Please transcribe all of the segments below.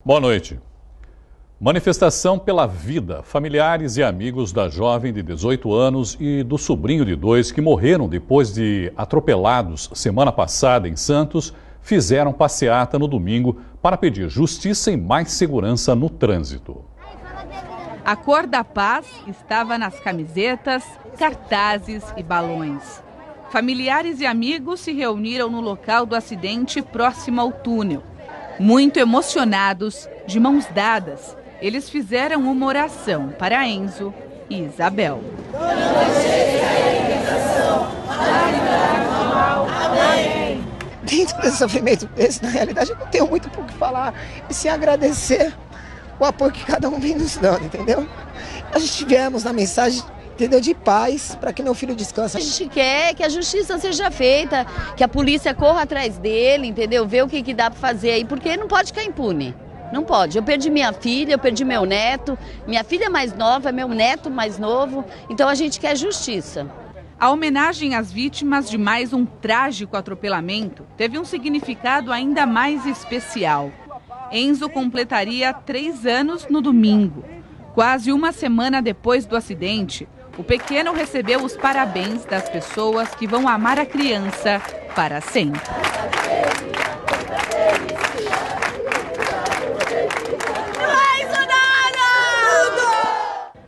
Boa noite. Manifestação pela vida. Familiares e amigos da jovem de 18 anos e do sobrinho de 2 que morreram depois de atropelados semana passada em Santos fizeram passeata no domingo para pedir justiça e mais segurança no trânsito. A cor da paz estava nas camisetas, cartazes e balões. Familiares e amigos se reuniram no local do acidente próximo ao túnel. Muito emocionados, de mãos dadas, eles fizeram uma oração para Enzo e Isabel. Dentro desse sofrimento, na realidade, eu não tenho muito por que falar e se agradecer o apoio que cada um vem nos dando, entendeu? A gente viemos na mensagem, entendeu, de paz, para que meu filho descanse. A gente quer que a justiça seja feita, que a polícia corra atrás dele, entendeu? Ver o que dá para fazer aí, porque não pode ficar impune. Não pode. Eu perdi minha filha, eu perdi meu neto, minha filha mais nova, meu neto mais novo, então a gente quer justiça. A homenagem às vítimas de mais um trágico atropelamento teve um significado ainda mais especial. Enzo completaria 3 anos no domingo. Quase uma semana depois do acidente, o pequeno recebeu os parabéns das pessoas que vão amar a criança para sempre.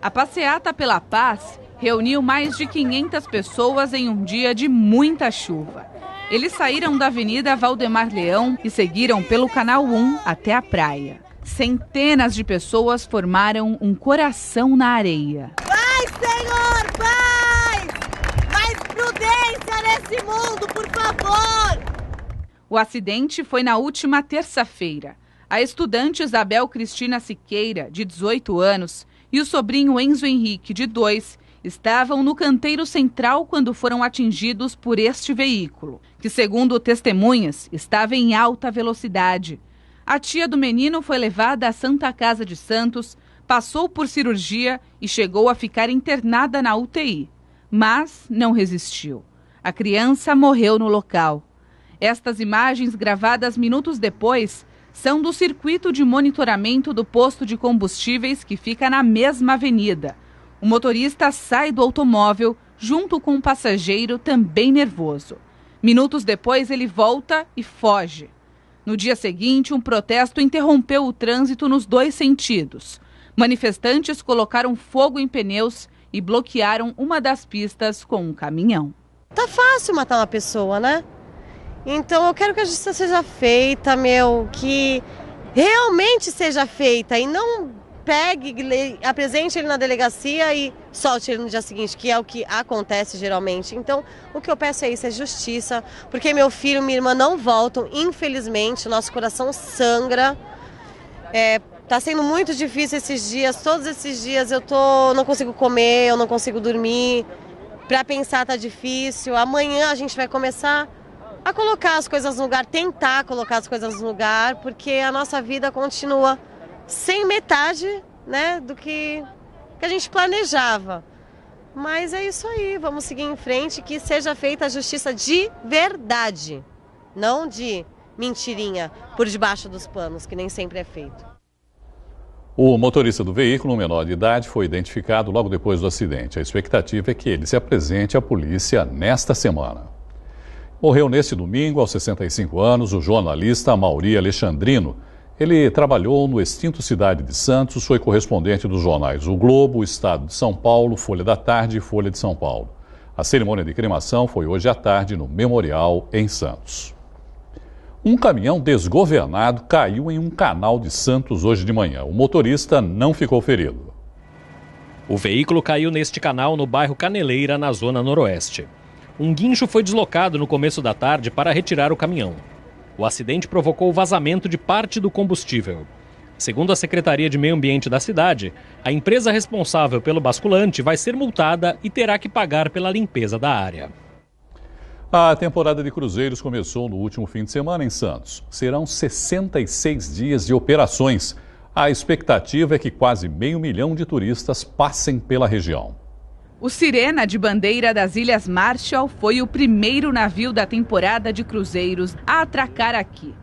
A passeata pela paz reuniu mais de 500 pessoas em um dia de muita chuva. Eles saíram da Avenida Valdemar Leão e seguiram pelo Canal 1 até a praia. Centenas de pessoas formaram um coração na areia. Paz, Senhor, paz! Mais prudência nesse mundo, por favor! O acidente foi na última terça-feira. A estudante Isabel Cristina Siqueira, de 18 anos, e o sobrinho Enzo Henrique, de 2, estavam no canteiro central quando foram atingidos por este veículo, que, segundo testemunhas, estava em alta velocidade. A tia do menino foi levada à Santa Casa de Santos, passou por cirurgia e chegou a ficar internada na UTI, mas não resistiu. A criança morreu no local. Estas imagens, gravadas minutos depois, são do circuito de monitoramento do posto de combustíveis que fica na mesma avenida. O motorista sai do automóvel junto com um passageiro também nervoso. Minutos depois, ele volta e foge. No dia seguinte, um protesto interrompeu o trânsito nos 2 sentidos. Manifestantes colocaram fogo em pneus e bloquearam uma das pistas com um caminhão. Tá fácil matar uma pessoa, né? Então eu quero que a justiça seja feita, que realmente seja feita e não pegue, apresente ele na delegacia e solte ele no dia seguinte, que é o que acontece geralmente. Então, o que eu peço é isso, é justiça, porque meu filho e minha irmã não voltam, infelizmente, nosso coração sangra. Tá sendo muito difícil esses dias, todos esses dias não consigo comer, eu não consigo dormir, para pensar tá difícil. Amanhã a gente vai começar a colocar as coisas no lugar, tentar colocar as coisas no lugar, porque a nossa vida continua sem metade, né, do que a gente planejava. Mas é isso aí, vamos seguir em frente, que seja feita a justiça de verdade, não de mentirinha por debaixo dos panos, que nem sempre é feito. O motorista do veículo, um menor de idade, foi identificado logo depois do acidente. A expectativa é que ele se apresente à polícia nesta semana. Morreu neste domingo, aos 65 anos, o jornalista Amaury Alexandrino. Ele trabalhou no extinto Cidade de Santos, foi correspondente dos jornais O Globo, o Estado de São Paulo, Folha da Tarde e Folha de São Paulo. A cerimônia de cremação foi hoje à tarde no Memorial, em Santos. Um caminhão desgovernado caiu em um canal de Santos hoje de manhã. O motorista não ficou ferido. O veículo caiu neste canal no bairro Caneleira, na zona noroeste. Um guincho foi deslocado no começo da tarde para retirar o caminhão. O acidente provocou o vazamento de parte do combustível. Segundo a Secretaria de Meio Ambiente da cidade, a empresa responsável pelo basculante vai ser multada e terá que pagar pela limpeza da área. A temporada de cruzeiros começou no último fim de semana em Santos. Serão 66 dias de operações. A expectativa é que quase 500 mil de turistas passem pela região. O Sirena, de bandeira das Ilhas Marshall, foi o primeiro navio da temporada de cruzeiros a atracar aqui.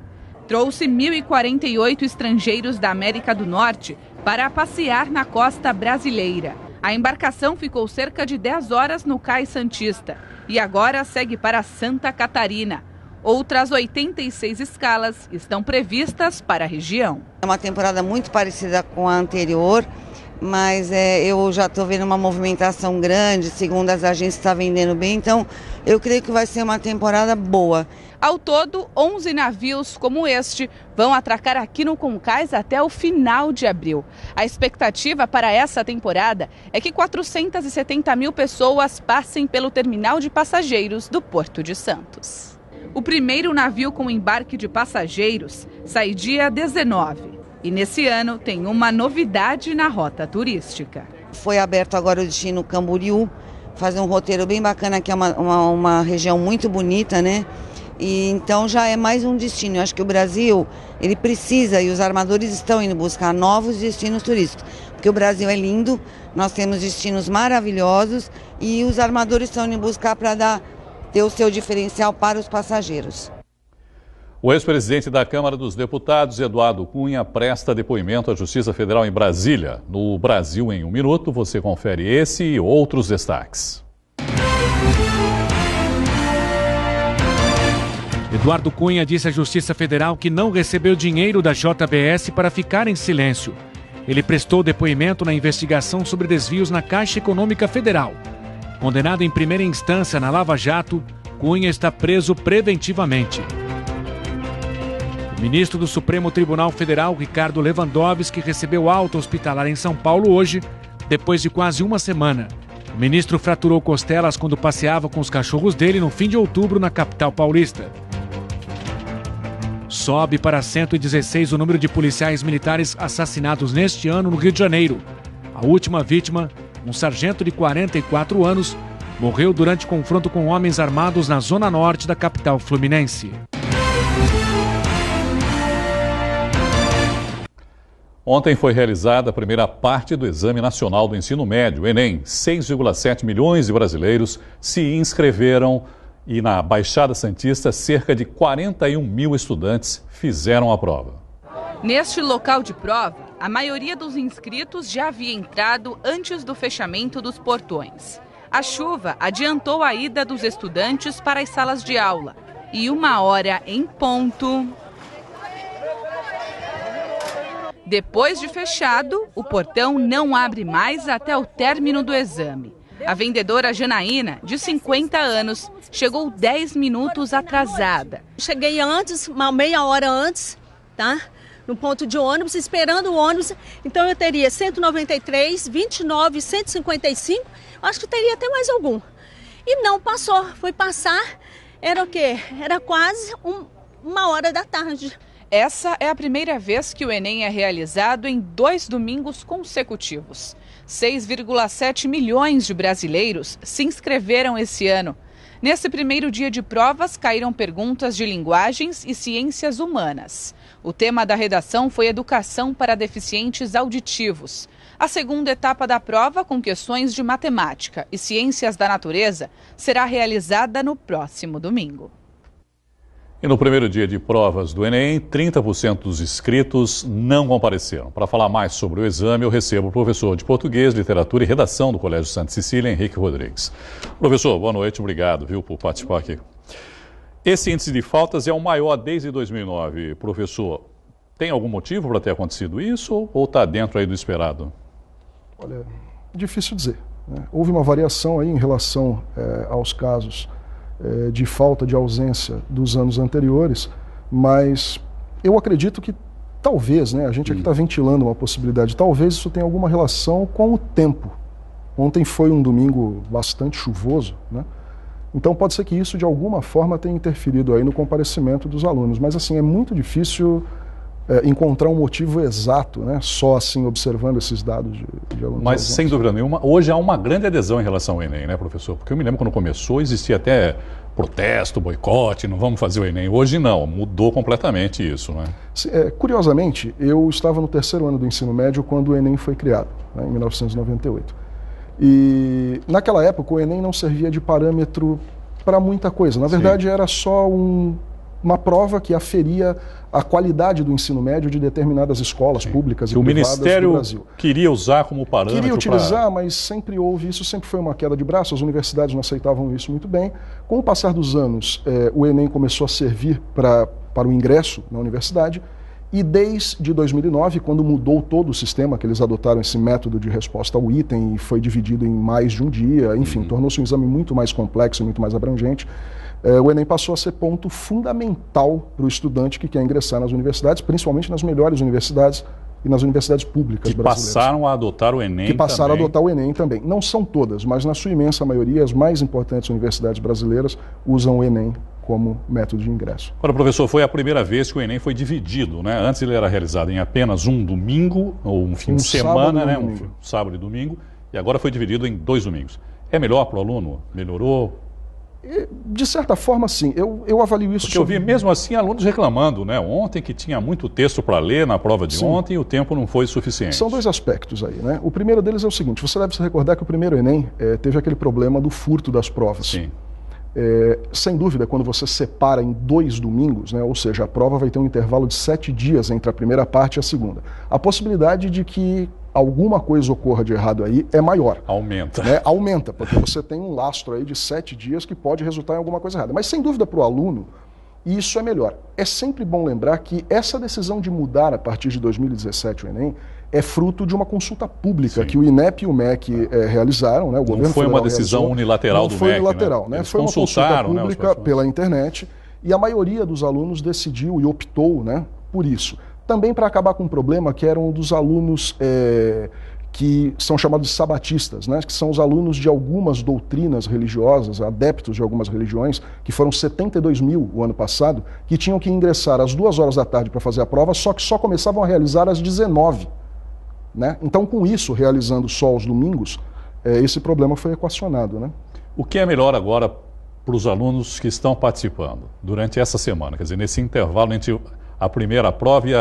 trouxe 1.048 estrangeiros da América do Norte para passear na costa brasileira. A embarcação ficou cerca de 10 horas no Cais Santista e agora segue para Santa Catarina. Outras 86 escalas estão previstas para a região. É uma temporada muito parecida com a anterior, mas eu já estou vendo uma movimentação grande, segundo as agências está vendendo bem, então eu creio que vai ser uma temporada boa. Ao todo, 11 navios como este vão atracar aqui no Concais até o final de abril. A expectativa para essa temporada é que 470 mil pessoas passem pelo terminal de passageiros do Porto de Santos. O primeiro navio com embarque de passageiros sai dia 19 e nesse ano tem uma novidade na rota turística. Foi aberto agora o destino Camboriú, fazer um roteiro bem bacana, que é uma região muito bonita, né? E então já é mais um destino. Eu acho que o Brasil, ele precisa, e os armadores estão indo buscar novos destinos turísticos, porque o Brasil é lindo, nós temos destinos maravilhosos e os armadores estão indo buscar para ter o seu diferencial para os passageiros. O ex-presidente da Câmara dos Deputados, Eduardo Cunha, presta depoimento à Justiça Federal em Brasília. No Brasil em um Minuto, você confere esse e outros destaques. Eduardo Cunha disse à Justiça Federal que não recebeu dinheiro da JBS para ficar em silêncio. Ele prestou depoimento na investigação sobre desvios na Caixa Econômica Federal. Condenado em primeira instância na Lava Jato, Cunha está preso preventivamente. O ministro do Supremo Tribunal Federal, Ricardo Lewandowski, recebeu alta hospitalar em São Paulo hoje, depois de quase uma semana. O ministro fraturou costelas quando passeava com os cachorros dele no fim de outubro na capital paulista. Sobe para 116 o número de policiais militares assassinados neste ano no Rio de Janeiro. A última vítima, um sargento de 44 anos, morreu durante confronto com homens armados na zona norte da capital fluminense. Ontem foi realizada a primeira parte do Exame Nacional do Ensino Médio, Enem. 6,7 milhões de brasileiros se inscreveram e na Baixada Santista, cerca de 41 mil estudantes fizeram a prova. Neste local de prova, a maioria dos inscritos já havia entrado antes do fechamento dos portões. A chuva adiantou a ida dos estudantes para as salas de aula. E 1h em ponto. Depois de fechado, o portão não abre mais até o término do exame. A vendedora Janaína, de 50 anos, chegou 10 minutos atrasada. Cheguei antes, uma meia hora antes, tá? No ponto de ônibus, esperando o ônibus. Então eu teria 193, 29, 155, acho que teria até mais algum. E não passou, foi passar, era o quê? Era quase 1h da tarde. Essa é a primeira vez que o Enem é realizado em 2 domingos consecutivos. 6,7 milhões de brasileiros se inscreveram esse ano. Nesse primeiro dia de provas, caíram perguntas de linguagens e ciências humanas. O tema da redação foi Educação para Deficientes Auditivos. A segunda etapa da prova, com questões de matemática e ciências da natureza, será realizada no próximo domingo. E no primeiro dia de provas do Enem, 30% dos inscritos não compareceram. Para falar mais sobre o exame, eu recebo o professor de Português, Literatura e Redação do Colégio Santa Cecília, Henrique Rodrigues. Professor, boa noite, obrigado, por participar aqui. Esse índice de faltas é o maior desde 2009. Professor, tem algum motivo para ter acontecido isso ou está dentro aí do esperado? Olha, difícil dizer, né? Houve uma variação aí em relação aos casos de falta de ausência dos anos anteriores, mas eu acredito que talvez, né, a gente aqui está ventilando uma possibilidade, talvez isso tenha alguma relação com o tempo. Ontem foi um domingo bastante chuvoso, né? Então pode ser que isso de alguma forma tenha interferido aí no comparecimento dos alunos, mas assim, é muito difícil encontrar um motivo exato, né, só assim observando esses dados de alunos. Mas sem dúvida nenhuma, hoje há uma grande adesão em relação ao Enem, né, professor? Porque eu me lembro quando começou, existia até protesto, boicote, não vamos fazer o Enem. Hoje não, mudou completamente isso, né? Curiosamente, eu estava no 3º ano do ensino médio quando o Enem foi criado, né, em 1998. E naquela época o Enem não servia de parâmetro para muita coisa. Na verdade, era só uma prova que aferia a qualidade do ensino médio de determinadas escolas públicas e que privadas do Brasil. O Ministério queria usar como parâmetro. Queria utilizar, mas sempre houve isso, sempre foi uma queda de braço, as universidades não aceitavam isso muito bem. Com o passar dos anos, o Enem começou a servir para o ingresso na universidade, e desde 2009, quando mudou todo o sistema, que eles adotaram esse método de resposta ao item e foi dividido em mais de um dia, enfim, tornou-se um exame muito mais complexo e muito mais abrangente, o Enem passou a ser ponto fundamental para o estudante que quer ingressar nas universidades, principalmente nas melhores universidades e nas universidades públicas brasileiras. Que passaram a adotar o Enem Que passaram a adotar o Enem também. Não são todas, mas na sua imensa maioria, as mais importantes universidades brasileiras usam o Enem como método de ingresso. Agora, professor, foi a primeira vez que o Enem foi dividido, né? Antes ele era realizado em apenas um domingo, ou um fim de semana, né? Um sábado e domingo, e agora foi dividido em 2 domingos. É melhor para o aluno? Melhorou? De certa forma, sim. Eu avalio isso. Porque eu vi mesmo assim alunos reclamando, né? Ontem que tinha muito texto para ler na prova de ontem e o tempo não foi suficiente. São 2 aspectos aí, né? O primeiro deles é o seguinte, você deve se recordar que o primeiro Enem teve aquele problema do furto das provas. Sim. Sem dúvida, quando você separa em 2 domingos, né, ou seja, a prova vai ter um intervalo de 7 dias entre a primeira parte e a segunda. A possibilidade de que alguma coisa ocorra de errado aí é maior. Aumenta. Né? Aumenta, porque você tem um lastro aí de 7 dias que pode resultar em alguma coisa errada. Mas sem dúvida para o aluno, isso é melhor. É sempre bom lembrar que essa decisão de mudar a partir de 2017 o Enem é fruto de uma consulta pública que o INEP e o MEC realizaram, né? O governo não foi uma decisão unilateral do MEC, não foi unilateral, né? Foi uma consulta pública, né, pela internet, e a maioria dos alunos decidiu e optou, né, por isso. Também para acabar com um problema que eram dos alunos que são chamados de sabatistas, né, que são os alunos de algumas doutrinas religiosas, adeptos de algumas religiões, que foram 72 mil o ano passado, que tinham que ingressar às 2 horas da tarde para fazer a prova, só que só começavam a realizar às 19. Né? Então, com isso, realizando só aos domingos, esse problema foi equacionado. Né? O que é melhor agora para os alunos que estão participando durante essa semana, quer dizer, nesse intervalo entre a primeira prova e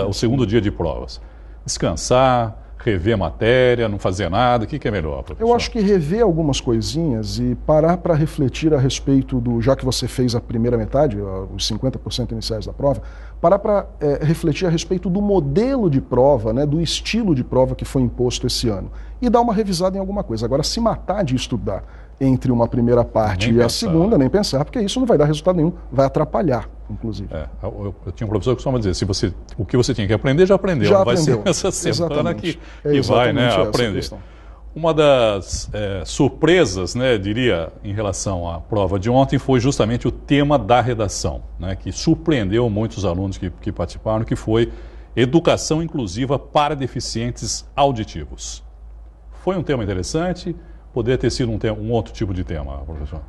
o segundo dia de provas? Descansar, rever matéria, não fazer nada, o que é melhor, professor? Eu acho que rever algumas coisinhas e parar para refletir a respeito do, já que você fez a primeira metade, os 50% iniciais da prova, parar para refletir a respeito do modelo de prova, né, do estilo de prova que foi imposto esse ano e dar uma revisada em alguma coisa. Agora, se matar de estudar entre uma primeira parte e a segunda, nem pensar, porque isso não vai dar resultado nenhum, vai atrapalhar, inclusive. Eu tinha um professor que costuma dizer, o que você tinha que aprender, já aprendeu. Não vai ser essa semana que vai, né, aprender. Uma das surpresas, né, diria, em relação à prova de ontem, foi justamente o tema da redação, né, que surpreendeu muitos alunos que participaram, que foi educação inclusiva para deficientes auditivos. Foi um tema interessante. Poderia ter sido um outro tipo de tema, professor?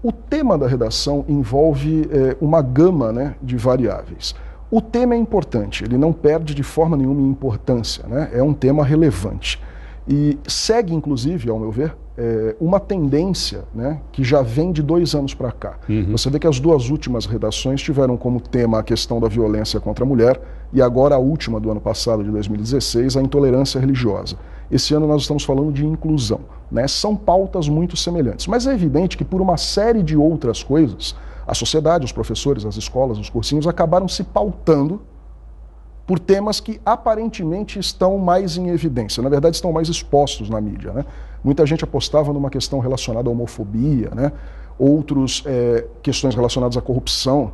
O tema da redação envolve uma gama, né, de variáveis. O tema é importante, ele não perde de forma nenhuma em importância, né? É um tema relevante. E segue, inclusive, ao meu ver, uma tendência, né, que já vem de 2 anos para cá. Você vê que as 2 últimas redações tiveram como tema a questão da violência contra a mulher e agora a última do ano passado, de 2016, a intolerância religiosa. Esse ano nós estamos falando de inclusão, né? São pautas muito semelhantes, mas é evidente que por uma série de outras coisas, a sociedade, os professores, as escolas, os cursinhos acabaram se pautando por temas que aparentemente estão mais em evidência, na verdade estão mais expostos na mídia, né? Muita gente apostava numa questão relacionada à homofobia, né? Outros questões relacionadas à corrupção,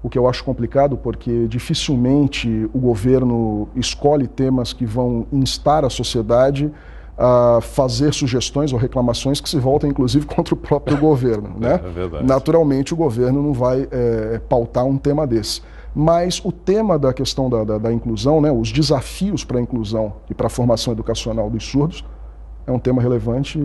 o que eu acho complicado porque dificilmente o governo escolhe temas que vão instar a sociedade a fazer sugestões ou reclamações que se voltam inclusive contra o próprio governo, né? É verdade. Naturalmente o governo não vai pautar um tema desse. Mas o tema da questão da inclusão, né, os desafios para a inclusão e para a formação educacional dos surdos, é um tema relevante.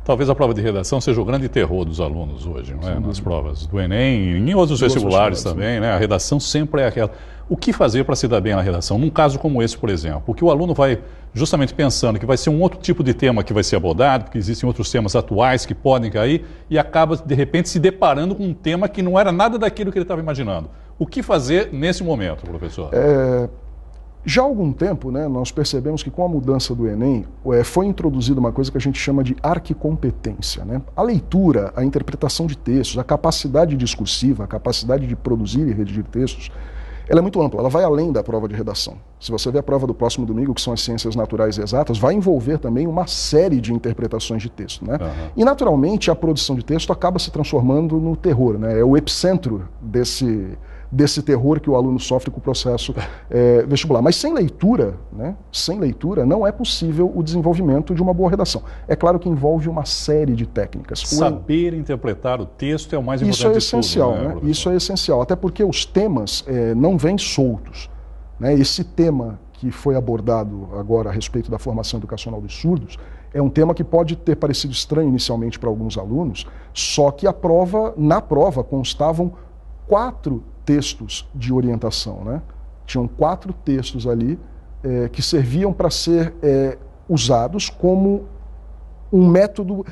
Talvez a prova de redação seja o grande terror dos alunos hoje, não é? Nas provas do Enem e em outros vestibulares também, né? A redação sempre é aquela. O que fazer para se dar bem na redação? Num caso como esse, por exemplo, porque o aluno vai justamente pensando que vai ser um outro tipo de tema que vai ser abordado, porque existem outros temas atuais que podem cair, e acaba, de repente, se deparando com um tema que não era nada daquilo que ele estava imaginando. O que fazer nesse momento, professor? Já há algum tempo, né, nós percebemos que com a mudança do Enem, foi introduzida uma coisa que a gente chama de arquicompetência, né? A leitura, a interpretação de textos, a capacidade discursiva, a capacidade de produzir e redigir textos, ela é muito ampla, ela vai além da prova de redação. Se você ver a prova do próximo domingo, que são as ciências naturais e exatas, vai envolver também uma série de interpretações de texto, né? E naturalmente a produção de texto acaba se transformando no terror, né? É o epicentro desse terror que o aluno sofre com o processo vestibular. Mas sem leitura, né, sem leitura, não é possível o desenvolvimento de uma boa redação. É claro que envolve uma série de técnicas. Saber interpretar o texto é o mais importante. Isso é essencial, de tudo, né? Isso é essencial, até porque os temas não vêm soltos, né? Esse tema que foi abordado agora a respeito da formação educacional dos surdos é um tema que pode ter parecido estranho inicialmente para alguns alunos, só que na prova constavam 4 textos de orientação, né? Tinham 4 textos ali que serviam para ser usados como um método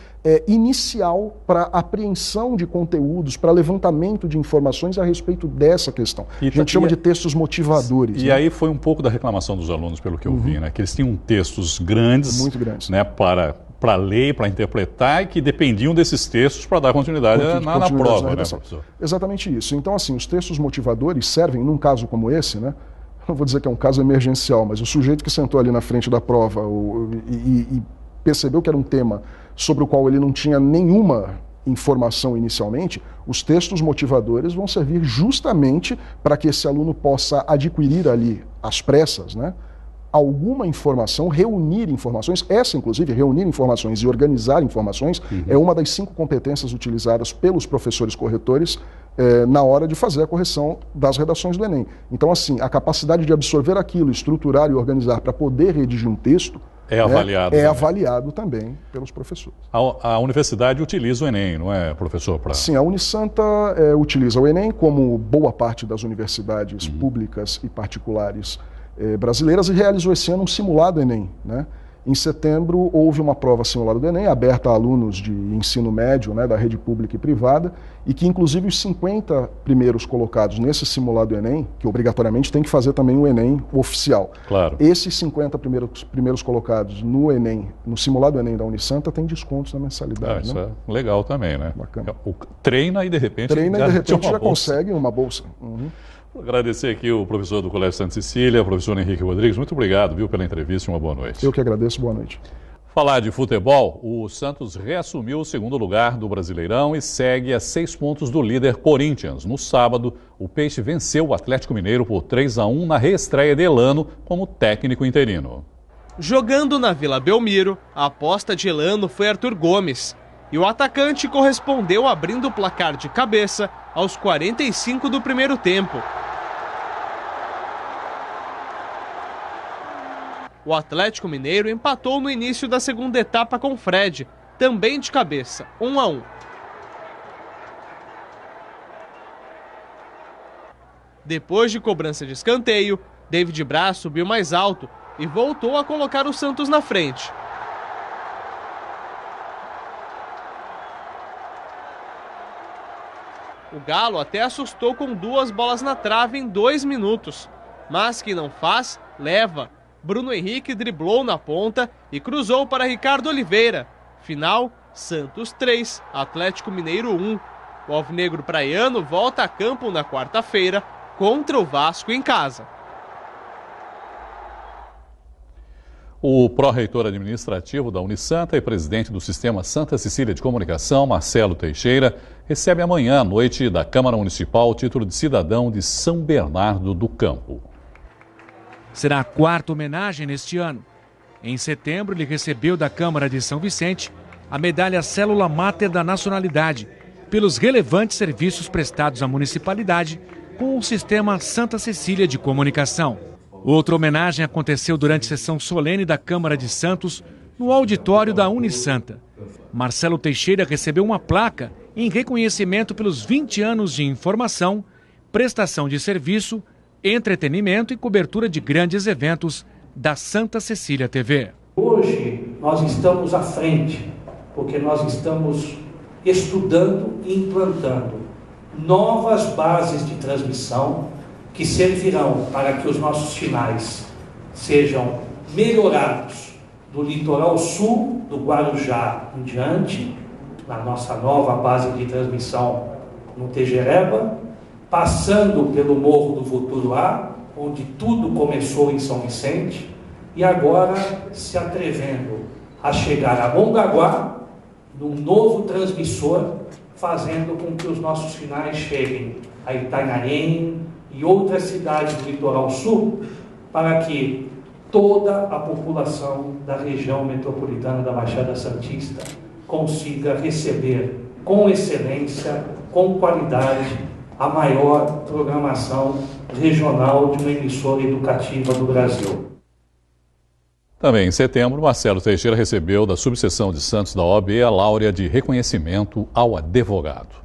inicial para apreensão de conteúdos, para levantamento de informações a respeito dessa questão. A gente chama de textos motivadores. E né? Aí foi um pouco da reclamação dos alunos, pelo que eu vi, né? Que eles tinham textos grandes, muito grandes, né? Para ler, para interpretar, e que dependiam desses textos para dar continuidade na prova, né, professor? Exatamente isso. Então, assim, os textos motivadores servem, num caso como esse, né? Não vou dizer que é um caso emergencial, mas o sujeito que sentou ali na frente da prova e percebeu que era um tema sobre o qual ele não tinha nenhuma informação inicialmente, os textos motivadores vão servir justamente para que esse aluno possa adquirir ali, às pressas, né? Alguma informação, reunir informações, inclusive, reunir informações e organizar informações, é uma das 5 competências utilizadas pelos professores corretores na hora de fazer a correção das redações do Enem. Então, assim, a capacidade de absorver aquilo, estruturar e organizar para poder redigir um texto avaliado também pelos professores. A universidade utiliza o Enem, não é, professor? Sim, a Unisanta utiliza o Enem, como boa parte das universidades públicas e particulares brasileiras, e realizou esse ano um simulado Enem, né? Em setembro houve uma prova simulada do Enem, aberta a alunos de ensino médio, né, da rede pública e privada, e que inclusive os 50 primeiros colocados nesse simulado Enem, que obrigatoriamente tem que fazer também o Enem oficial. Claro. Esses 50 primeiros colocados no Enem, no simulado Enem da Unisanta, tem descontos na mensalidade. Isso né? é legal também, né? Bacana. Treina e de repente já consegue uma bolsa. Vou agradecer aqui o professor do Colégio Santa Cecília, o professor Henrique Rodrigues. Muito obrigado, viu, pela entrevista e uma boa noite. Eu que agradeço, boa noite. Falar de futebol, o Santos reassumiu o 2º lugar do Brasileirão e segue a 6 pontos do líder Corinthians. No sábado, o Peixe venceu o Atlético Mineiro por 3-1 na reestreia de Elano como técnico interino. Jogando na Vila Belmiro, a aposta de Elano foi Arthur Gomes. E o atacante correspondeu abrindo o placar de cabeça aos 45 do primeiro tempo. O Atlético Mineiro empatou no início da segunda etapa com Fred, também de cabeça, 1-1. Depois de cobrança de escanteio, David Braz subiu mais alto e voltou a colocar o Santos na frente. O Galo até assustou com 2 bolas na trave em 2 minutos, mas quem não faz, leva. Bruno Henrique driblou na ponta e cruzou para Ricardo Oliveira. Final, Santos 3, Atlético Mineiro 1. O alvinegro praiano volta a campo na quarta-feira contra o Vasco em casa. O pró-reitor administrativo da Unisanta e presidente do Sistema Santa Cecília de Comunicação, Marcelo Teixeira, recebe amanhã à noite da Câmara Municipal o título de cidadão de São Bernardo do Campo. Será a 4ª homenagem neste ano. Em setembro, ele recebeu da Câmara de São Vicente a medalha Célula Máter da Nacionalidade, pelos relevantes serviços prestados à municipalidade com o Sistema Santa Cecília de Comunicação. Outra homenagem aconteceu durante sessão solene da Câmara de Santos, no auditório da Unisanta. Marcelo Teixeira recebeu uma placa em reconhecimento pelos 20 anos de informação, prestação de serviço, entretenimento e cobertura de grandes eventos da Santa Cecília TV. Hoje nós estamos à frente, porque nós estamos estudando e implantando novas bases de transmissão que servirão para que os nossos finais sejam melhorados do litoral sul do Guarujá em diante, na nossa nova base de transmissão no Tejereba, passando pelo Morro do Voturuá, onde tudo começou em São Vicente, e agora se atrevendo a chegar a Mongaguá, num novo transmissor, fazendo com que os nossos sinais cheguem a Itanhaém e outras cidades do litoral sul, para que toda a população da região metropolitana da Baixada Santista consiga receber com excelência, com qualidade, a maior programação regional de uma emissora educativa do Brasil. Também em setembro, Marcelo Teixeira recebeu da subseção de Santos da OAB a Láurea de Reconhecimento ao Advogado.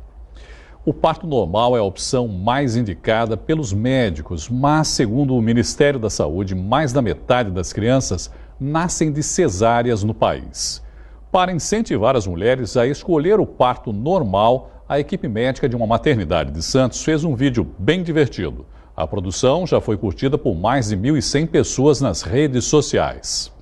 O parto normal é a opção mais indicada pelos médicos, mas, segundo o Ministério da Saúde, mais da metade das crianças nascem de cesáreas no país. Para incentivar as mulheres a escolher o parto normal, a equipe médica de uma maternidade de Santos fez um vídeo bem divertido. A produção já foi curtida por mais de 1.100 pessoas nas redes sociais.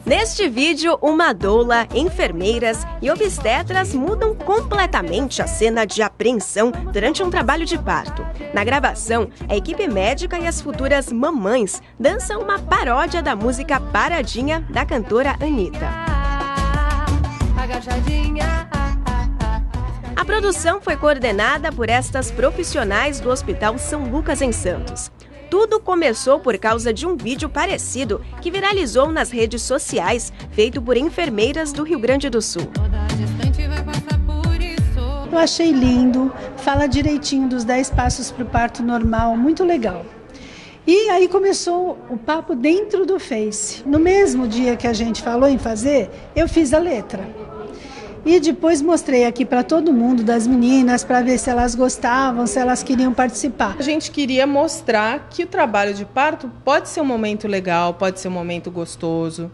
Neste vídeo, uma doula, enfermeiras e obstetras mudam completamente a cena de apreensão durante um trabalho de parto. Na gravação, a equipe médica e as futuras mamães dançam uma paródia da música Paradinha da cantora Anitta. A produção foi coordenada por estas profissionais do Hospital São Lucas em Santos. Tudo começou por causa de um vídeo parecido que viralizou nas redes sociais, feito por enfermeiras do Rio Grande do Sul. Eu achei lindo, fala direitinho dos 10 passos para o parto normal, muito legal. E aí começou o papo dentro do Face. No mesmo dia que a gente falou em fazer, eu fiz a letra. E depois mostrei aqui para todo mundo, das meninas, para ver se elas gostavam, se elas queriam participar. A gente queria mostrar que o trabalho de parto pode ser um momento legal, pode ser um momento gostoso,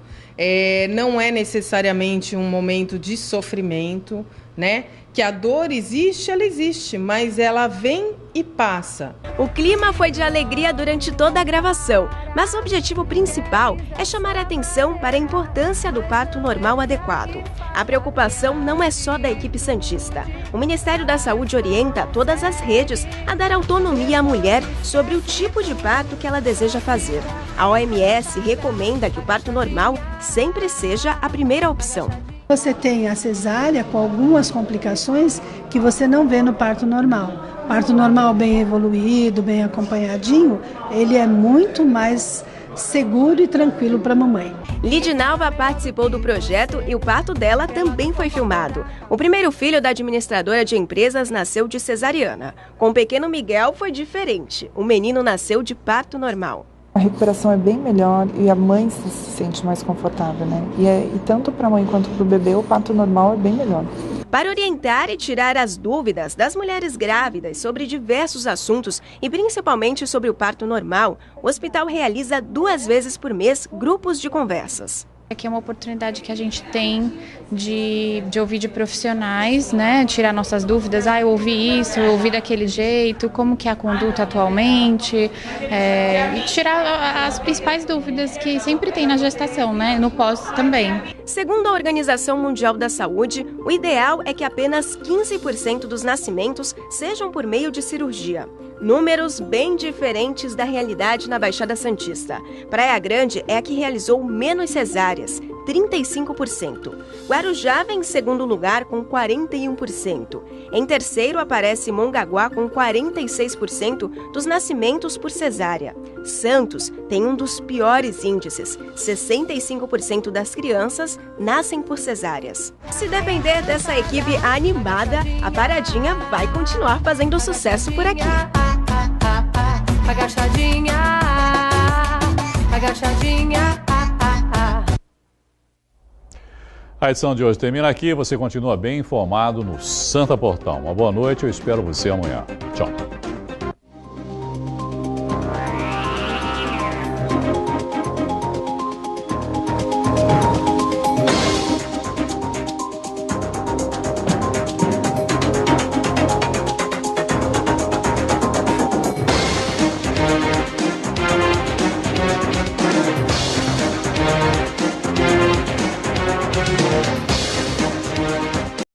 não é necessariamente um momento de sofrimento, né? Que a dor existe, ela existe, mas ela vem e passa. O clima foi de alegria durante toda a gravação, mas o objetivo principal é chamar a atenção para a importância do parto normal adequado. A preocupação não é só da equipe santista. O Ministério da Saúde orienta todas as redes a dar autonomia à mulher sobre o tipo de parto que ela deseja fazer. A OMS recomenda que o parto normal sempre seja a primeira opção. Você tem a cesárea com algumas complicações que você não vê no parto normal. Parto normal bem evoluído, bem acompanhadinho, ele é muito mais seguro e tranquilo para a mamãe. Lidinalva participou do projeto e o parto dela também foi filmado. O primeiro filho da administradora de empresas nasceu de cesariana. Com o pequeno Miguel foi diferente. O menino nasceu de parto normal. A recuperação é bem melhor e a mãe se sente mais confortável, né? E tanto para a mãe quanto para o bebê, o parto normal é bem melhor. Para orientar e tirar as dúvidas das mulheres grávidas sobre diversos assuntos e principalmente sobre o parto normal, o hospital realiza 2 vezes por mês grupos de conversas. Aqui é uma oportunidade que a gente tem de ouvir de profissionais, né? Tirar nossas dúvidas. Eu ouvi isso, eu ouvi daquele jeito, como que é a conduta atualmente, e tirar as principais dúvidas que sempre tem na gestação, né? No pós também. Segundo a Organização Mundial da Saúde, o ideal é que apenas 15% dos nascimentos sejam por meio de cirurgia. Números bem diferentes da realidade na Baixada Santista. Praia Grande é a que realizou menos cesáreas, 35%. Guarujá vem em segundo lugar com 41%. Em terceiro aparece Mongaguá com 46% dos nascimentos por cesárea. Santos tem um dos piores índices, 65% das crianças nascem por cesáreas. Se depender dessa equipe animada, a Paradinha vai continuar fazendo sucesso por aqui. Agachadinha, agachadinha. A edição de hoje termina aqui. Você continua bem informado no Santa Portal. Uma boa noite, eu espero você amanhã. Tchau.